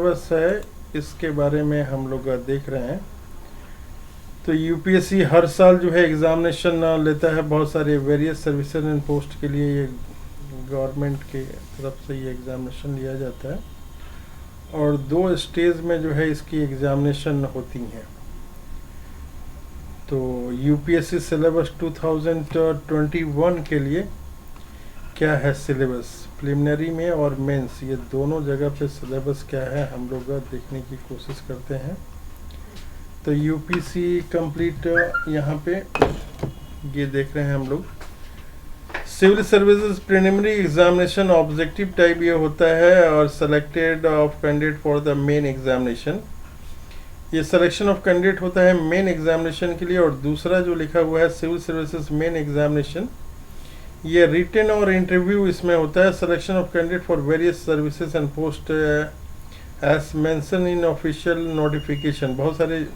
Syllabus है इसके बारे में हम लोग देख रहे हैं। तो यूपीएससी हर साल जो है एग्ज़ामिनेशन लेता है, बहुत सारे वेरियस सर्विसेज एंड पोस्ट के लिए ये गवर्नमेंट के तरफ से ये एग्ज़ामिनेशन लिया जाता है और 2 स्टेज में जो है इसकी एग्ज़ामिनेशन होती हैं। तो यूपीएससी सिलेबस 2021 के लिए क्या है सिलेबस, प्रिलिमिनरी में और मेंस, ये दोनों जगह पे सिलेबस क्या है हम लोग देखने की कोशिश करते हैं। तो यूपीसी कंप्लीट यहाँ पे ये देख रहे हैं हम लोग। Civil services preliminary examination objective type ये होता है और selected of candidate for the main examination, ये सिलेक्शन ऑफ कैंडिडेट होता है मेन एग्जामिनेशन के लिए। और दूसरा जो लिखा हुआ है सिविल सर्विसेज मेन एग्जामिनेशन, ये रिटन और इंटरव्यू इसमें होता है। Selection of candidate for various services and post as mention in official notification, बहुत सारे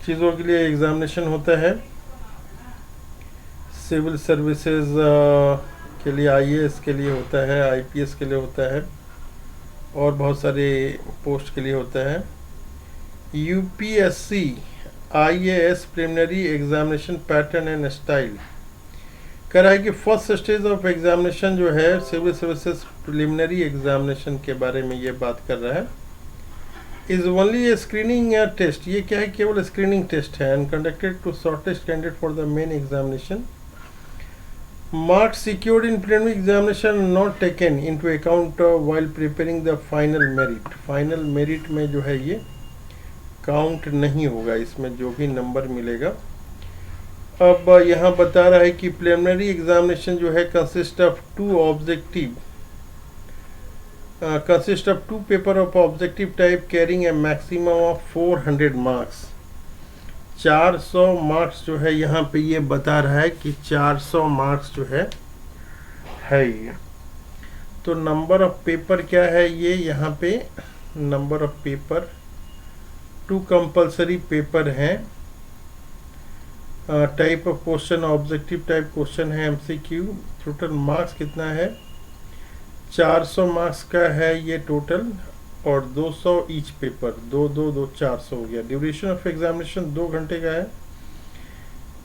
चीज़ों के लिए एग्जामिनेशन होता है। सिविल सर्विसेज के लिए आईएएस के लिए होता है, आईपीएस के लिए होता है और बहुत सारे पोस्ट के लिए होता है। UPSC IAS preliminary examination pattern and style कह रहा है कि फर्स्ट स्टेज ऑफ एग्जामिनेशन जो है सिविल सर्विसेज प्रिलिमिनरी एग्जामिनेशन के बारे में ये बात कर रहा है। Is only a screening test, ये क्या है, केवल स्क्रीनिंग टेस्ट है and conducted to shortest candidate for the main examination. Marks secured in preliminary examination not taken into account while preparing the final merit, final merit में जो है ये count नहीं होगा, इसमें जो भी नंबर मिलेगा। अब यहाँ बता रहा है कि प्रिलिमिनरी एग्जामिनेशन जो है consist of 2 objective, consist of 2 paper of objective type carrying a maximum of 400 marks। 400 marks जो है यहाँ पे ये बता रहा है कि 400 मार्क्स जो है ये। तो नंबर ऑफ पेपर क्या है ये, यहाँ पे number of paper 2 compulsory paper हैं। Type of question objective type question है, एमसीक्यू। टोटल मार्क्स कितना है, 400 मार्क्स का है ये टोटल और 200 ईच पेपर, 2 400 हो गया। ड्यूरेशन ऑफ एग्जामिनेशन 2 घंटे का है,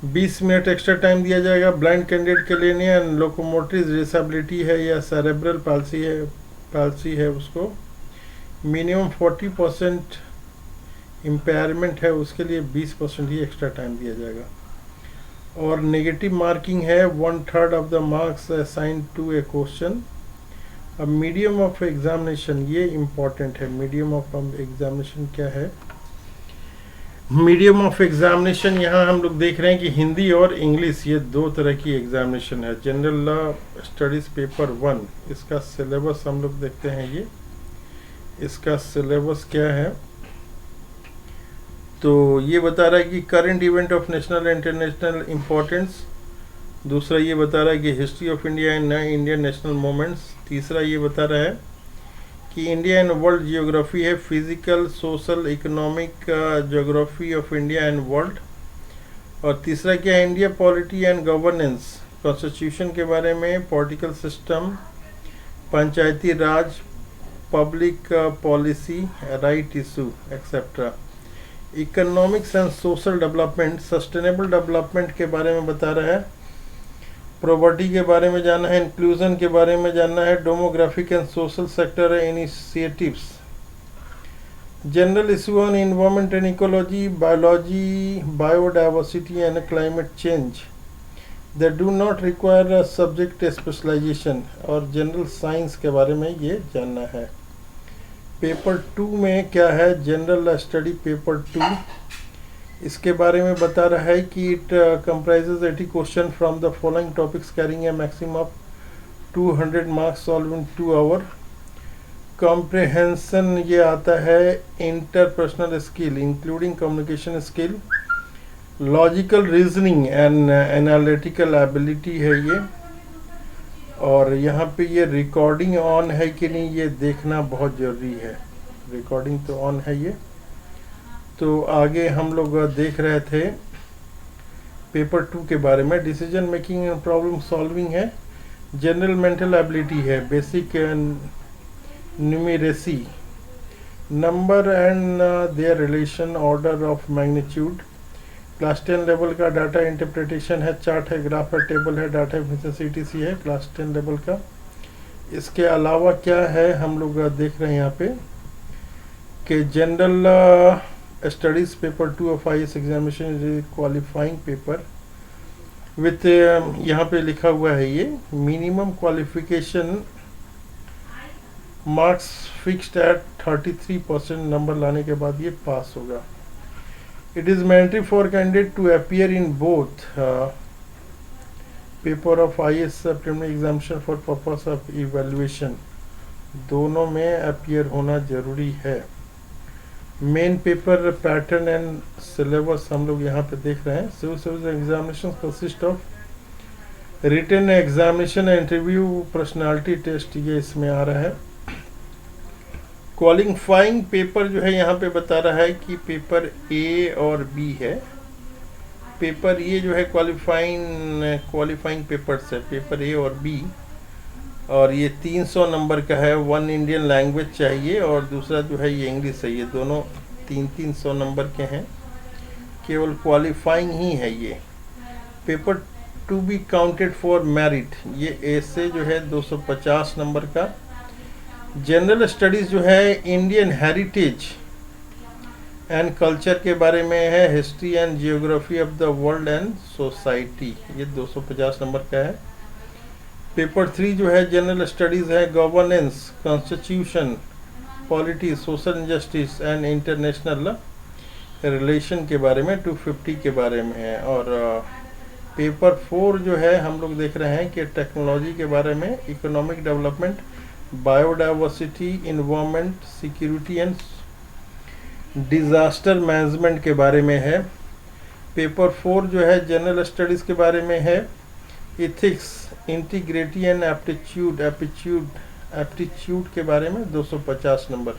20 मिनट एक्स्ट्रा टाइम दिया जाएगा ब्लाइंड कैंडिडेट के लिए। एंड लोकोमोटिव डिसेबिलिटी है या सेरेब्रल पाल्सी है उसको मिनिमम 40% इम्पेयरमेंट है, उसके लिए 20% ही एक्स्ट्रा टाइम दिया जाएगा। और नेगेटिव मार्किंग है 1/3 of the marks assigned to a question. अब मीडियम ऑफ एग्जामिनेशन ये इम्पॉर्टेंट है। मीडियम ऑफ एग्जामिनेशन क्या है, मीडियम ऑफ एग्जामिनेशन यहाँ हम लोग देख रहे हैं कि हिंदी और इंग्लिश ये 2 तरह की एग्जामिनेशन है। जनरल लॉ स्टडीज पेपर 1, इसका सिलेबस हम लोग देखते हैं। ये इसका सिलेबस क्या है, तो ये बता रहा है कि current event of national and international importance. दूसरा ये बता रहा है कि history of India and Indian national moments. तीसरा ये बता रहा है कि इंडिया एंड वर्ल्ड जियोग्राफी है, physical social economic geography of India and world. और तीसरा क्या है, India polity and governance, constitution के बारे में, political system, Panchayati Raj, public policy, right issue etcetera. Economics and social development, sustainable development के बारे में बता रहा है, प्रॉपर्टी के बारे में जानना है, इंक्लूजन के बारे में जानना है, demographic and social sector initiatives, general issue on environment and ecology, biology, biodiversity and climate change that do not require subject specialisation. और जनरल साइंस के बारे में ये जानना है। पेपर 2 में क्या है, जनरल स्टडी पेपर 2, इसके बारे में बता रहा है कि it comprises 80 question from the following topics carrying a maximum of 200 marks solve in 2 hour. Comprehension ये आता है interpersonal skill including communication skill, logical reasoning and analytical ability है ये। और यहाँ पे ये रिकॉर्डिंग ऑन है कि नहीं ये देखना बहुत ज़रूरी है। रिकॉर्डिंग तो ऑन है ये। तो आगे हम लोग देख रहे थे पेपर 2 के बारे में, decision making and problem solving है, जनरल मेंटल एबिलिटी है, basic numeracy, number and there relation, order of magnitude. Class 10 level का डाटा इंटरप्रिटेशन है, चार्ट है, ग्राफ है, टेबल है, डाटा एफिशिएंसी ETC है क्लास 10 लेवल का। इसके अलावा क्या है हम लोग देख रहे हैं यहाँ पे कि general studies paper 2 of IAS examination qualifying paper with, यहाँ पे लिखा हुआ है ये minimum qualification marks fixed at 33% number लाने के बाद ये पास होगा। It is mandatory for candidate to appear in both paper of IAS preliminary examination for purpose of evaluation, दोनों में अपीयर होना जरूरी है। Main paper pattern and syllabus हम लोग यहाँ पे देख रहे हैं। Civil service examination consist of written examination, interview, personality test, ये इसमें आ रहा है। क्वालिफाइंग पेपर जो है यहाँ पे बता रहा है कि पेपर A और B है। पेपर ये जो है क्वालिफाइंग पेपर्स है, पेपर A और B, और ये 300 नंबर का है। 1 इंडियन लैंग्वेज चाहिए और दूसरा जो है ये इंग्लिश है। ये दोनों 300 नंबर के हैं, केवल क्वालिफाइंग ही है ये। Paper to be counted for merit, ये ऐसे जो है 250 नंबर का। जनरल स्टडीज जो है इंडियन हेरिटेज एंड कल्चर के बारे में है, history and geography of the world and society, ये 250 नंबर का है। पेपर 3 जो है जनरल स्टडीज है, governance, constitution, polity, social injustice and international relation के बारे में 250 के बारे में है। और पेपर 4 जो है हम लोग देख रहे हैं कि टेक्नोलॉजी के बारे में, economic development, biodiversity, environment, security and disaster management के बारे में है। पेपर 4 जो है जनरल स्टडीज़ के बारे में है, इथिक्स, इंटीग्रिटी एंड एप्टीट्यूड के बारे में 250 नंबर।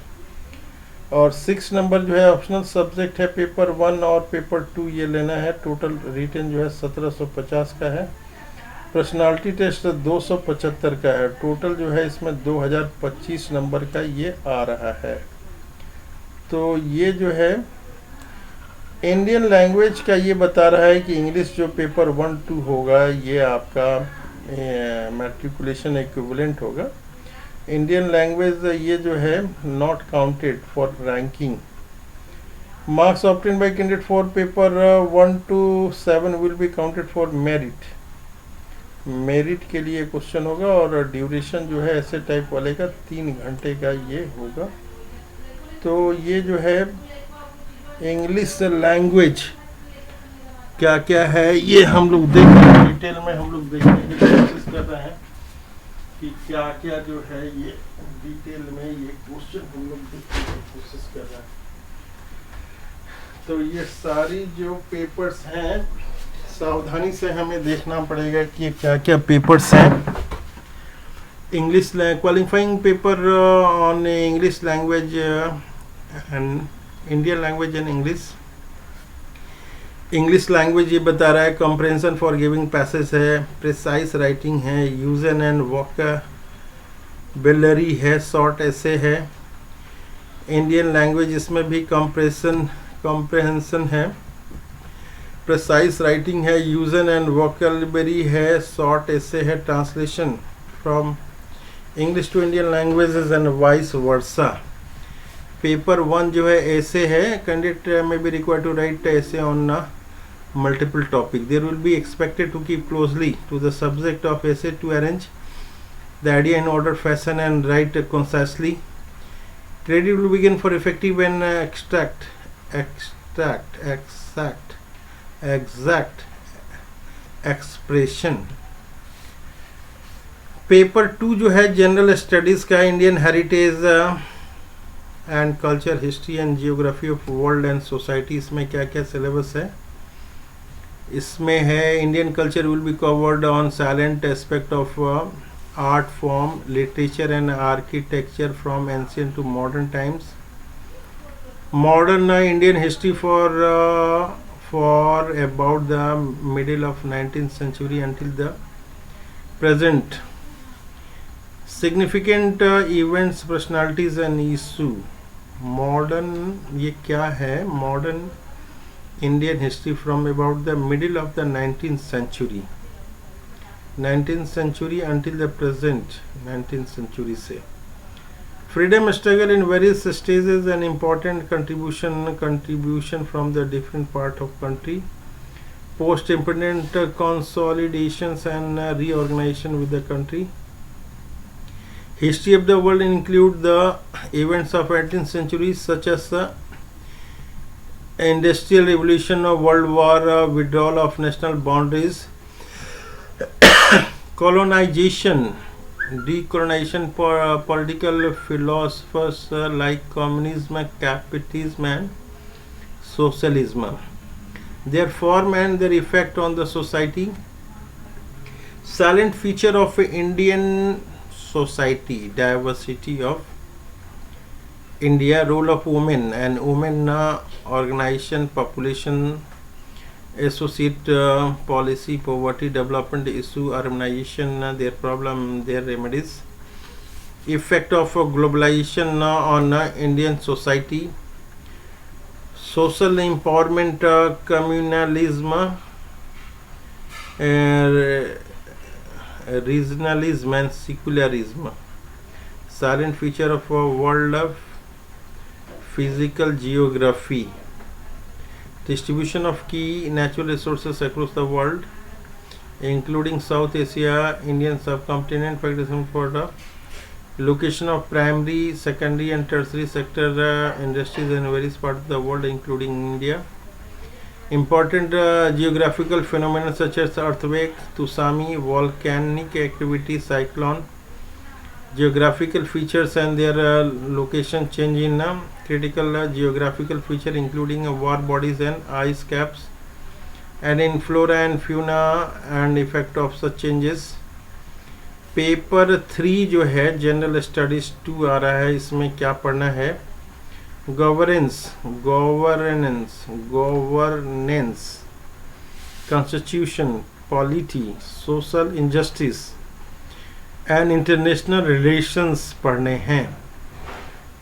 और 6 नंबर जो है ऑप्शनल सब्जेक्ट है पेपर 1 और पेपर 2 ये लेना है। टोटल रिटन जो है 1750 का है। पर्सनालिटी टेस्ट 275 का है। टोटल जो है इसमें 2025 नंबर का ये आ रहा है। तो ये जो है इंडियन लैंग्वेज का ये बता रहा है कि इंग्लिश जो पेपर 1-2 होगा ये आपका मैट्रिकुलेशन इक्विवेलेंट होगा। इंडियन लैंग्वेज ये जो है not counted for ranking. Marks obtain bye candidate for paper 1 to 7 will be counted for merit. Merit के लिए क्वेश्चन होगा और ड्यूरेशन जो है ऐसे टाइप वाले का 3 घंटे का ये होगा। तो ये जो है इंग्लिश लैंग्वेज क्या क्या है ये हम लोग देख रहे हैं, डिटेल में हम लोग देखने की कोशिश कर रहे हैं कि क्या क्या जो है ये डिटेल में ये क्वेश्चन हम लोग देखने की कोशिश कर रहे हैं। तो ये सारी जो पेपर्स हैं सावधानी से हमें देखना पड़ेगा कि क्या क्या पेपर्स हैं। English qualifying paper on English language and Indian language and English language ये बता रहा है। कॉम्प्रहेंशन फॉर गिविंग पैसेज है, प्रिसाइज राइटिंग है, यूज एंड वोकैबुलरी है, शॉर्ट ऐसे है। इंडियन लैंग्वेज इसमें भी कॉम्प्रहेंशन है, प्रिसाइज राइटिंग है, यूज एंड वोकैबुलरी है, शॉर्ट ऐसे है, translation from English to Indian languages and vice versa. Paper 1 जो है ऐसे है, candidate may be required to right ऐसे on multiple topic. There will be expected to keep closely to the subject of essay to arrange the idea in order fashion and write concisely. Credit will begin for effective and exact expression. Paper 2 जो है general studies का, Indian heritage and culture, history and geography of world and society. इसमें क्या क्या syllabus है इसमें है। Indian culture will be covered on silent aspect of art form, literature and architecture from ancient to modern times. Modern Indian history for about the middle of 19th century until the present. Significant events, personalities and issue modern ये क्या है, modern Indian history from about the middle of the 19th century until the present 19th century से freedom struggle in various stages and important contribution from the different part of country, post independent consolidations and reorganization with the country. History of the world include the events of 18th century such as the industrial revolution of world war, withdrawal of national boundaries, colonization, decolonization, political philosophers like communism, capitalism and socialism, their form and their effect on the society. Silent feature of Indian society, diversity of India, role of women and women organization, population, associate policy, poverty, development issue, urbanization, their problem, their remedies, effect of globalization on Indian society, social empowerment, communalism, regionalism and secularism. Silent feature of world of physical geography, distribution of key natural resources across the world, including South Asia, Indian subcontinent, Pakistan, for the location of primary, secondary, and tertiary sector industries in various parts of the world, including India. Important geographical phenomena such as earthquake, tsunami, volcanic activity, cyclone. Geographical features and their location change in critical geographical feature including war bodies and ice caps, and in flora and fauna and effect of such changes. Paper 3 जो है general studies 2 आ रहा है, इसमें क्या पढ़ना है, governance, constitution, polity, social injustice and international relations पढ़ने हैं.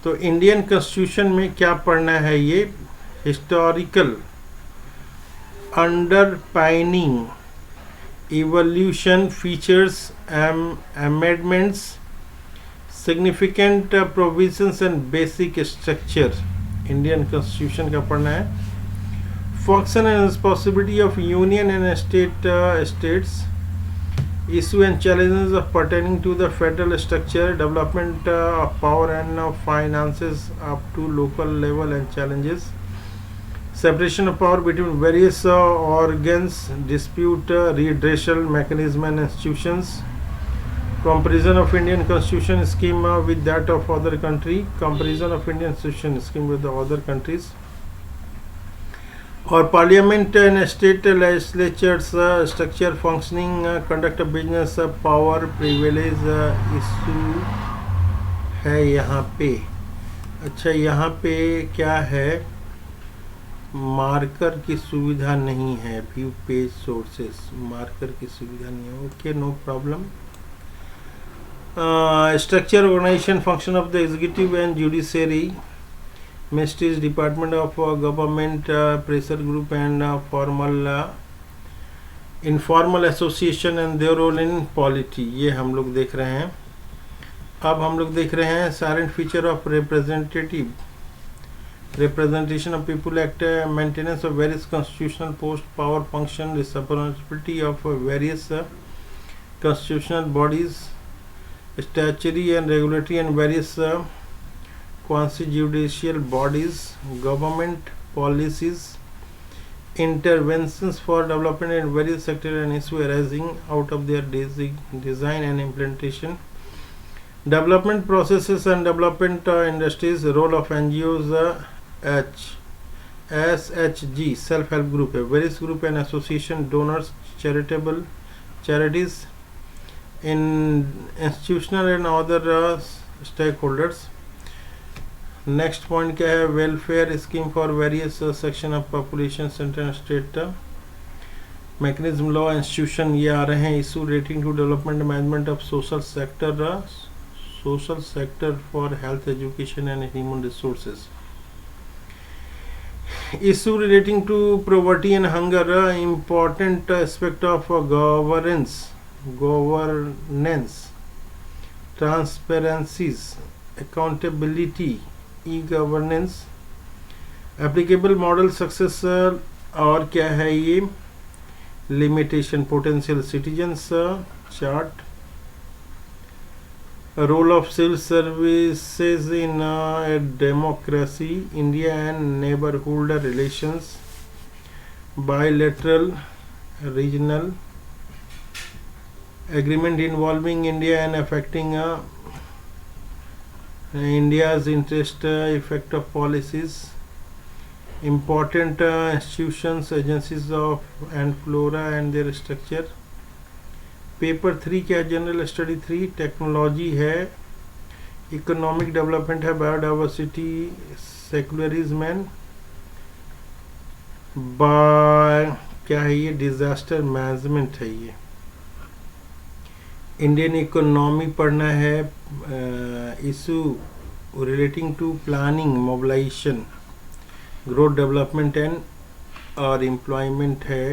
तो इंडियन कॉन्स्टिट्यूशन में क्या पढ़ना है, ये historical अंडरपाइनिंग, evolution, features, amendments, significant provisions and basic structure. Indian Constitution का पढ़ना है. Function and responsibility of Union and states, issue and challenges of pertaining to the federal structure, development of power and finances up to local level and challenges. Separation of power between various organs, dispute redressal mechanism and institutions. Comparison of Indian Constitution scheme with that of other country. Comparison of Indian Constitution scheme with the other countries. Or Parliament and state legislatures structure, functioning, conduct of business, power, privilege issue है यहाँ पे. अच्छा, यहाँ पे क्या है, marker की सुविधा नहीं है, व्यू पेज सोर्सेस, मार्कर की सुविधा नहीं है. Okay, no problem. Structure, organisation, function of the executive and judiciary, ministries, department of government, pressure group and formal informal association and their role in polity, ये हम लोग देख रहे हैं. अब हम लोग देख रहे हैं silent feature of representation of people act, maintenance of various constitutional post, power function, responsibility of various constitutional bodies, statutory and regulatory and various quasi-judicial bodies, government policies, interventions for development in various sectors and issues arising out of their design and implementation, development processes and development industries, role of NGOs, SHG, self-help group, various group and association, donors, charities, institutional and other stakeholders. Next point क्या है, welfare scheme for various section of population, center and state, mechanism, law, institution, ये आ रहे हैं. issue relating to development management of social sector, social sector for health, education and human resources. Issue relating to poverty and hunger, important aspect of governance, transparencies, accountability, e-governance, applicable model success और क्या है ये, limitation potential citizens chart, role of civil services in a democracy, India and neighborhood relations, bilateral, regional, agreement involving India and affecting India's interest, effect of policies, important institutions, agencies of and flora and their structure. Paper 3 क्या, general study 3 technology है, economic development है, biodiversity, secularism and क्या है ये, disaster management है ये, Indian economy पढ़ना है, issue relating to planning, mobilisation, growth development and और एम्प्लॉयमेंट है,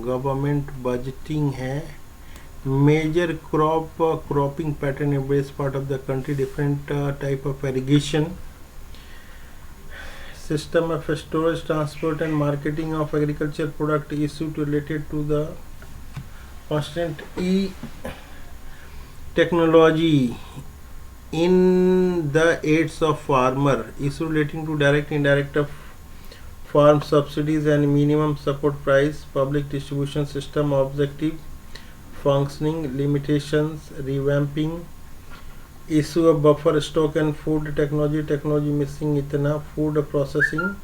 गवर्नमेंट बजटिंग है, major cropping pattern in various part of the country, different type of irrigation, system of storage, transport and marketing of agriculture product, issue related to the constant technology in the aids of farmer, issue relating to direct indirect of farm subsidies and minimum support price, public distribution system objective functioning, limitations, revamping, issue of buffer stock and food technology missing itna, food processing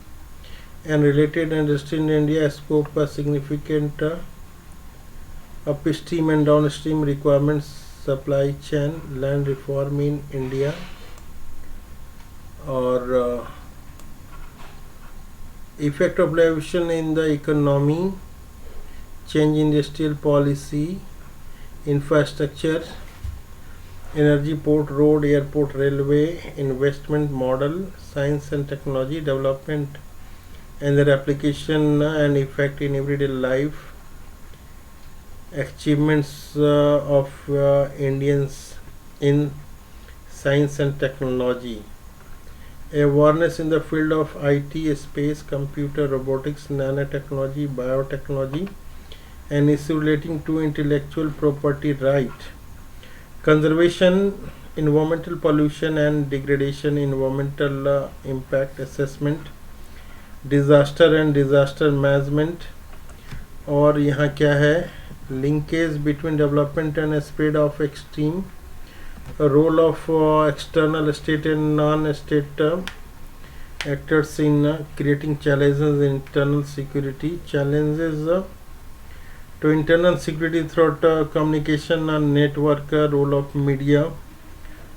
and related industry in India, scope significant upstream and downstream requirements, supply chain, land reform in India, or effect of devaluation in the economy, change in industrial policy, infrastructure, energy, port, road, airport, railway, investment model, science and technology development and their application and effect in everyday life, achievements of Indians in science and technology, awareness in the field of IT, space, computer, robotics, nanotechnology, biotechnology, and issue relating to intellectual property right, conservation, environmental pollution and degradation, environmental impact assessment, disaster and disaster management, और यहाँ क्या है, linkage between development and spread of extreme, role of external state and non-state actors in creating challenges in internal security, challenges to internal security through communication and network, role of media,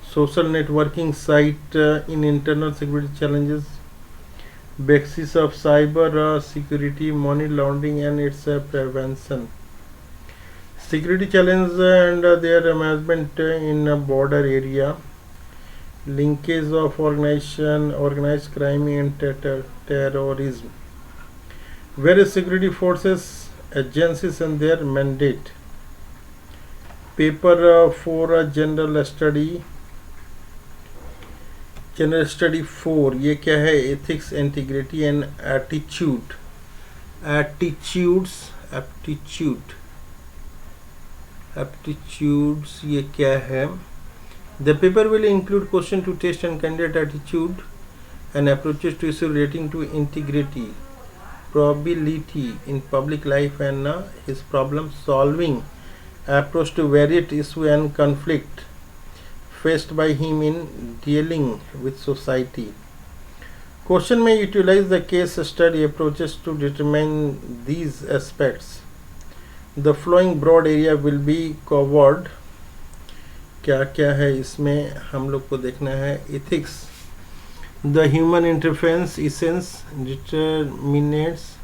social networking site in internal security challenges, basis of cyber security, money laundering and its prevention, security challenges and their management in a border area, linkage of organized crime and terrorism, various security forces, agencies and their mandate. Paper 4 general study 4 ये क्या है, ethics, integrity and aptitudes ये क्या है. The paper will include question to test and candidate attitude and approaches to issue relating to integrity, probability in public life and his problem solving approach to various issue and conflict faced by him in dealing with society. Question may utilize the case study approaches to determine these aspects. The following broad area will be covered. क्या क्या है इसमें हम लोग को देखना है. Ethics, the human interference, essence, determinants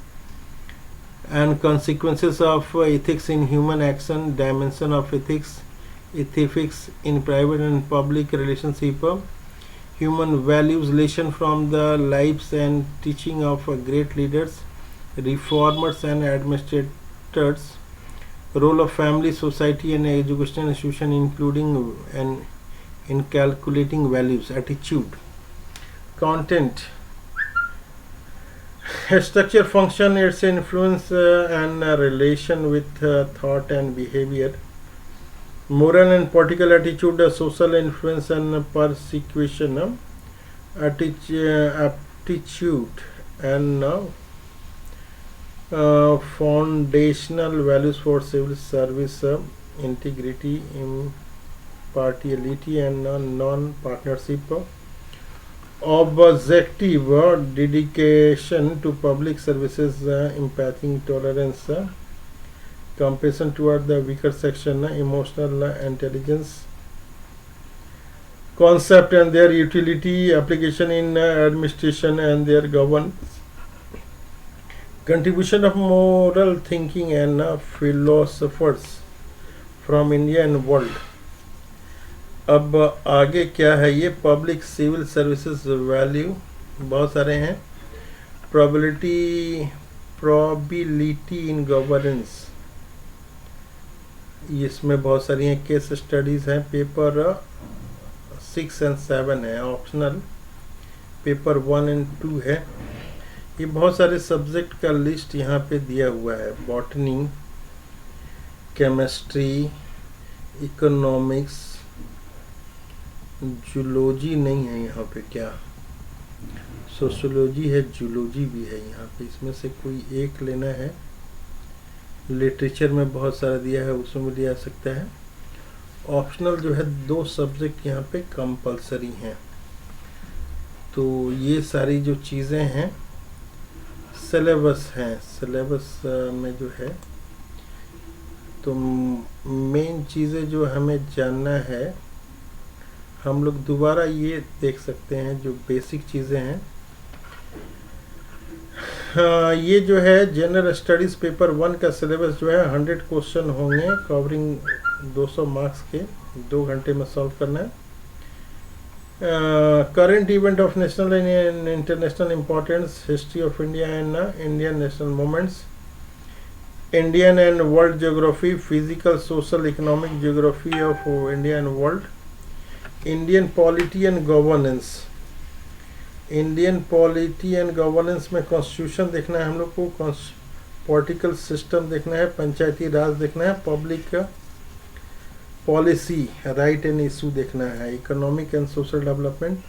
and consequences of ethics in human action, dimension of ethics, ethics in private and public relationship, human values lesson from the lives and teaching of great leaders, reformers and administrators, role of family, society and educational institution including and in calculating values, attitude, content, structure, function, its influence and relation with thought and behavior, moral and political attitude, social influence and persecution, aptitude and foundational values for civil service, integrity, impartiality and non-partnership, objective dedication to public services, empathy, tolerance, compassion toward the weaker section, emotional intelligence, concept and their utility, application in administration and their governance, contribution of moral thinking and philosophers from India and world. अब आगे क्या है, ये public civil services value बहुत सारे हैं, probability in governance, इसमें बहुत सारी हैं, केस स्टडीज हैं, पेपर 6 और 7 है ऑप्शनल, पेपर 1 और 2 है, ये बहुत सारे सब्जेक्ट का लिस्ट यहाँ पे दिया हुआ है, बॉटनी, केमिस्ट्री, इकोनॉमिक्स, जूलॉजी नहीं है यहाँ पे, क्या सोशियोलॉजी है, जूलॉजी भी है यहाँ पे, इसमें से कोई एक लेना है, लिटरेचर में बहुत सारा दिया है उसमें भी लिया सकता है, ऑप्शनल जो है 2 सब्जेक्ट यहाँ पे कंपलसरी हैं। तो ये सारी जो चीज़ें हैं सिलेबस हैं, सिलेबस में जो है तो मेन चीज़ें जो हमें जानना है, हम लोग दोबारा ये देख सकते हैं जो बेसिक चीज़ें हैं। हाँ, ये जो है जनरल स्टडीज़ पेपर 1 का सिलेबस जो है 100 क्वेश्चन होंगे, कवरिंग 200 मार्क्स के, 2 घंटे में सॉल्व करना है। Current event of national and international importance, history of India and Indian national movements, Indian and world geography, physical social economic geography of India and world, Indian polity and governance, Indian polity and governance में constitution देखना है हम लोग को, political system देखना है, पंचायती राज देखना है, public policy, right and issue देखना है, economic and social development,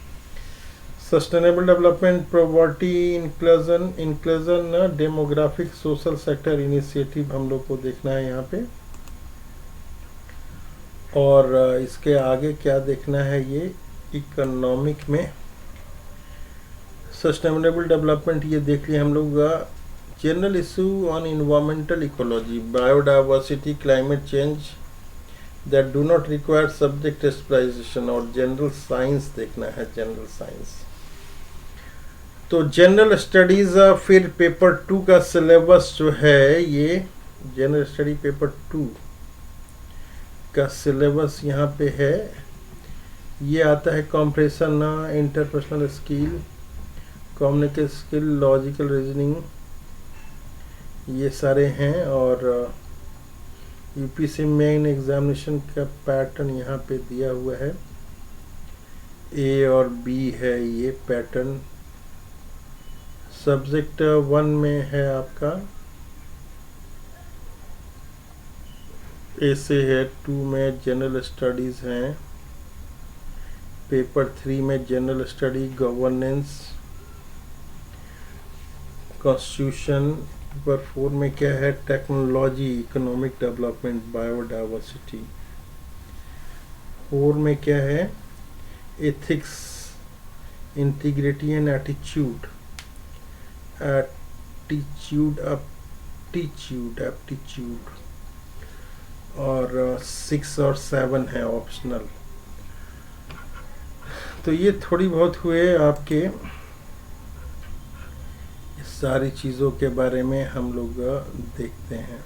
sustainable development, poverty inclusion, demographic social sector initiative हम लोग को देखना है यहाँ पे। और इसके आगे क्या देखना है, ये इकोनॉमिक में सस्टेनेबल डेवलपमेंट ये देख लिया हम लोग, general issue on environmental ecology, biodiversity, climate change that do not require subject specialisation, और जनरल साइंस देखना है, जनरल साइंस। तो जनरल स्टडीज फिर पेपर 2 का सिलेबस जो है, ये जनरल स्टडी पेपर 2 का सिलेबस यहाँ पे है, ये आता है compression, interpersonal skill, communication skill, logical reasoning, ये सारे हैं। और यूपीएससी मेन एग्जामिनेशन का पैटर्न यहाँ पे दिया हुआ है, ए और बी है ये पैटर्न। सब्जेक्ट 1 में है आपका ऐसे है, 2 में जनरल स्टडीज हैं, पेपर 3 में general study, governance, constitution, paper 4 में क्या है, टेक्नोलॉजी, इकोनॉमिक डेवलपमेंट, बायोडाइवर्सिटी, 4 में क्या है, एथिक्स, इंटीग्रिटी एंड एप्टीट्यूड, और 6 और 7 है ऑप्शनल। तो ये थोड़ी बहुत हुए आपके सारी चीज़ों के बारे में हम लोग देखते हैं।